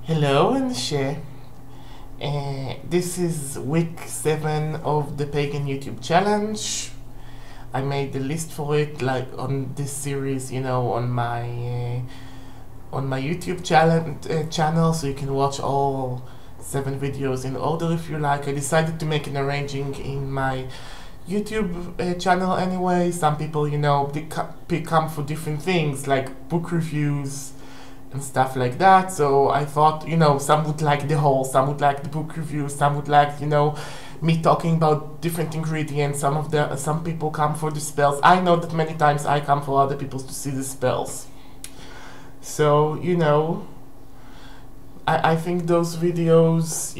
Hello and share. This is week 7 of the Pagan YouTube challenge. I made the list for it, like on this series, on my YouTube channel, so you can watch all 7 videos in order if you like. I decided to make an arranging in my YouTube channel anyway. Some people, they come for different things like book reviews and stuff like that. So I thought, some would like the whole, some would like the book review, some would like, me talking about different ingredients. Some people come for the spells. I know that many times I come for other people to see the spells. So, I think those videos,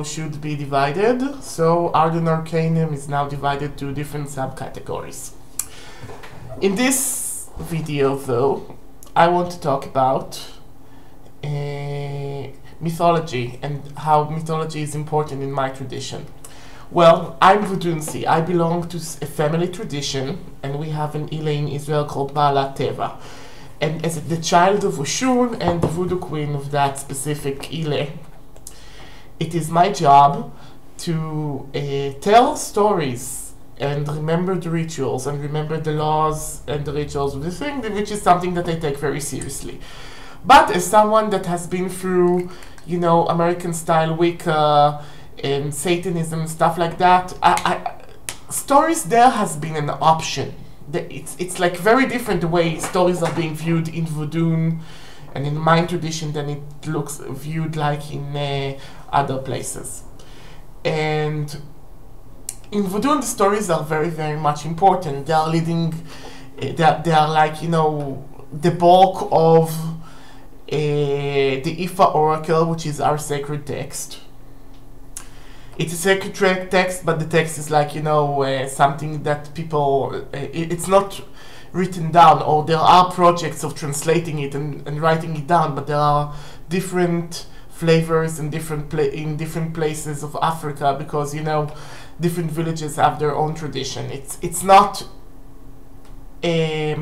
should be divided. So Art and Arcanum is now divided to different subcategories. In this video, though, I want to talk about mythology and how mythology is important in my tradition. Well, I'm Vodunsi. I belong to a family tradition, and we have an Ile in Israel called Baala Teva. And as the child of Oshun and the voodoo queen of that specific Ile, it is my job to tell stories and remember the rituals and remember the laws and the rituals of the thing, which is something that I take very seriously. But as someone that has been through, American style Wicca and Satanism and stuff like that, stories there has been an option. It's like very different the way stories are being viewed in Voodoo and in my tradition than it looks viewed like in other places. And in Voodoo, the stories are very, very much important. They are leading, they are like, the bulk of the Ifa Oracle, which is our sacred text. It's a sacred text, but the text is like, something that people, it's not written down, or there are projects of translating it and writing it down, but there are different flavors in different places of Africa, because, different villages have their own tradition. It's not a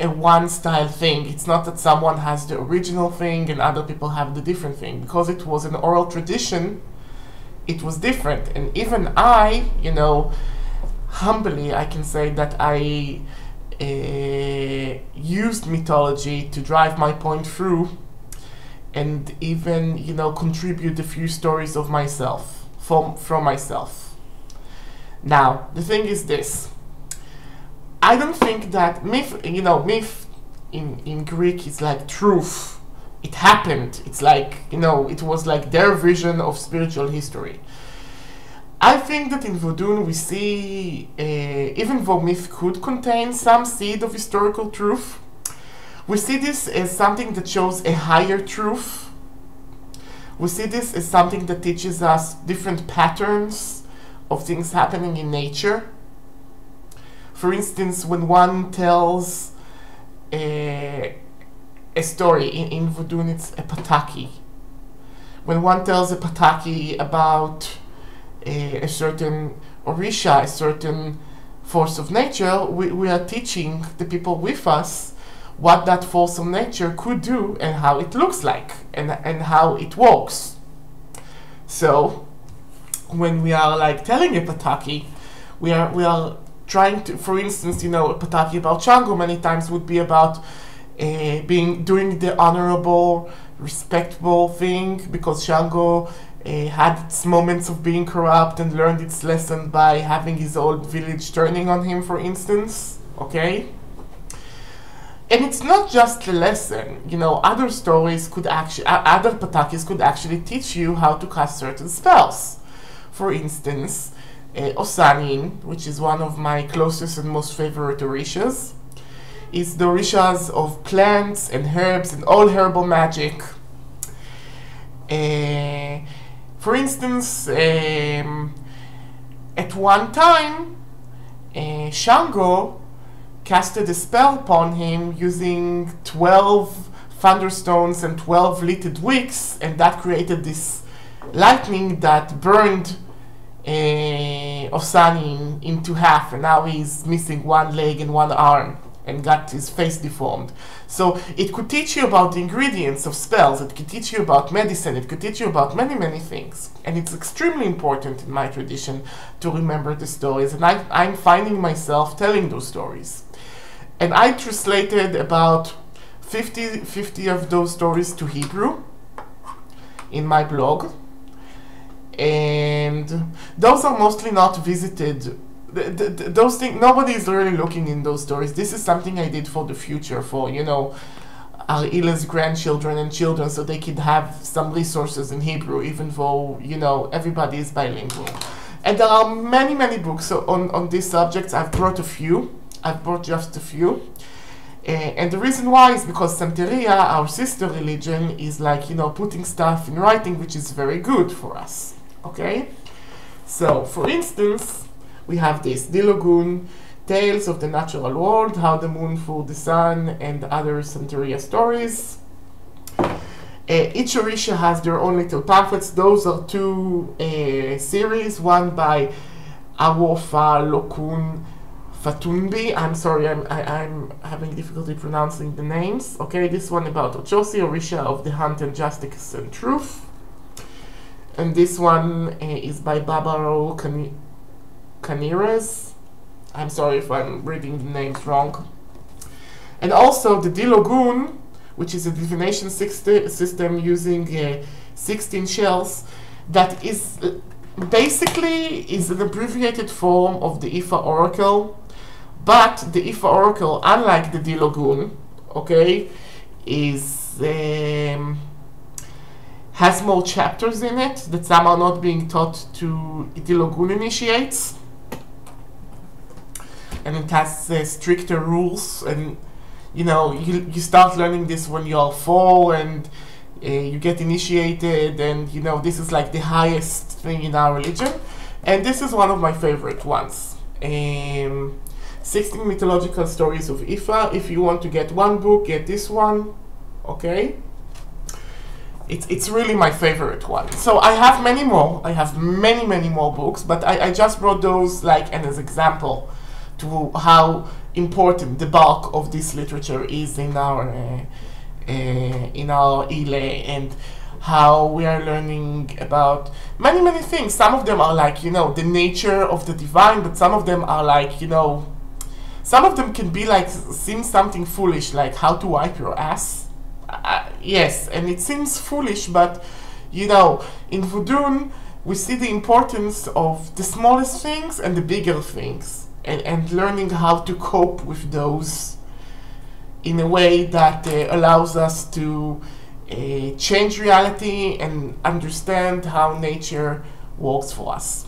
one style thing. It's not that someone has the original thing and other people have the different thing. Because it was an oral tradition, it was different. And even I, humbly I can say that I used mythology to drive my point through, and even, contribute a few stories of myself, from myself. Now, the thing is this. I don't think that myth, myth in Greek is like truth. It happened. It's like, it was like their vision of spiritual history. I think that in Voodoo we see, even though myth could contain some seed of historical truth, we see this as something that shows a higher truth. We see this as something that teaches us different patterns of things happening in nature. For instance, when one tells a story, in Voodoo it's a pataki. When one tells a pataki about a certain orisha, a certain force of nature, we are teaching the people with us what that force of nature could do and how it looks like and how it works. So when we are like telling a pataki, we are trying to, for instance, a pataki about Shango many times would be about doing the honorable, respectable thing, because Shango had its moments of being corrupt and learned its lesson by having his old village turning on him, for instance. Okay? And it's not just the lesson, other stories could actually, other patakis could actually teach you how to cast certain spells. For instance, Osanin, which is one of my closest and most favorite orishas, is the orishas of plants and herbs and all herbal magic. For instance, at one time, Shango casted a spell upon him using 12 thunderstones and 12 lighted wicks, and that created this lightning that burned Osanin into half, and now he's missing one leg and one arm. and got his face deformed. So it could teach you about the ingredients of spells, it could teach you about medicine, it could teach you about many, many things. And it's extremely important in my tradition to remember the stories, and I'm finding myself telling those stories. And I translated about 50 of those stories to Hebrew in my blog. And those are mostly not visited. Those things, nobody is really looking in those stories. This is something I did for the future, for, you know, Ila's grandchildren and children, so they could have some resources in Hebrew, even though, you know, everybody is bilingual. And there are many, many books on these subjects. I've brought a few. I've brought just a few. And the reason why is because Santeria, our sister religion, is like, you know, putting stuff in writing, which is very good for us. Okay? So, for instance, we have this Dilogun, Tales of the Natural World, How the Moon Fooled the Sun, and other Santeria stories. Each Orisha has their own little pamphlets. Those are two series, one by Awofa Lokun Fatumbi. I'm sorry, I'm having difficulty pronouncing the names. Okay, this one about Ochosi, Orisha of the Hunt and Justice and Truth. And this one is by Babaro Canires. I'm sorry if I'm reading the names wrong. And also the Dilogun, which is a divination system using 16 shells, that is basically is an abbreviated form of the Ifa Oracle. But the Ifa Oracle, unlike the Dilogun, okay, is has more chapters in it that some are not being taught to Dilogun initiates. And it has stricter rules, and you know, you start learning this when you're 4, and you get initiated, and you know, this is like the highest thing in our religion, and this is one of my favorite ones. 16 mythological stories of Ifa. If you want to get one book, get this one. Okay, it's really my favorite one. So I have many more. I have many more books, but I just brought those like as example to how important the bulk of this literature is in our Ile, and how we are learning about many things. Some of them are like, you know, the nature of the divine, but some of them are like, you know, some of them can be like, seem something foolish, like how to wipe your ass. Yes, and it seems foolish, but you know, in Voodoo we see the importance of the smallest things and the bigger things. And learning how to cope with those in a way that allows us to change reality and understand how nature works for us.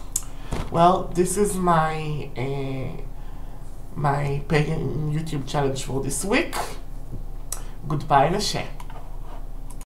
Well, this is my my Pagan YouTube challenge for this week. Goodbye, Nashe.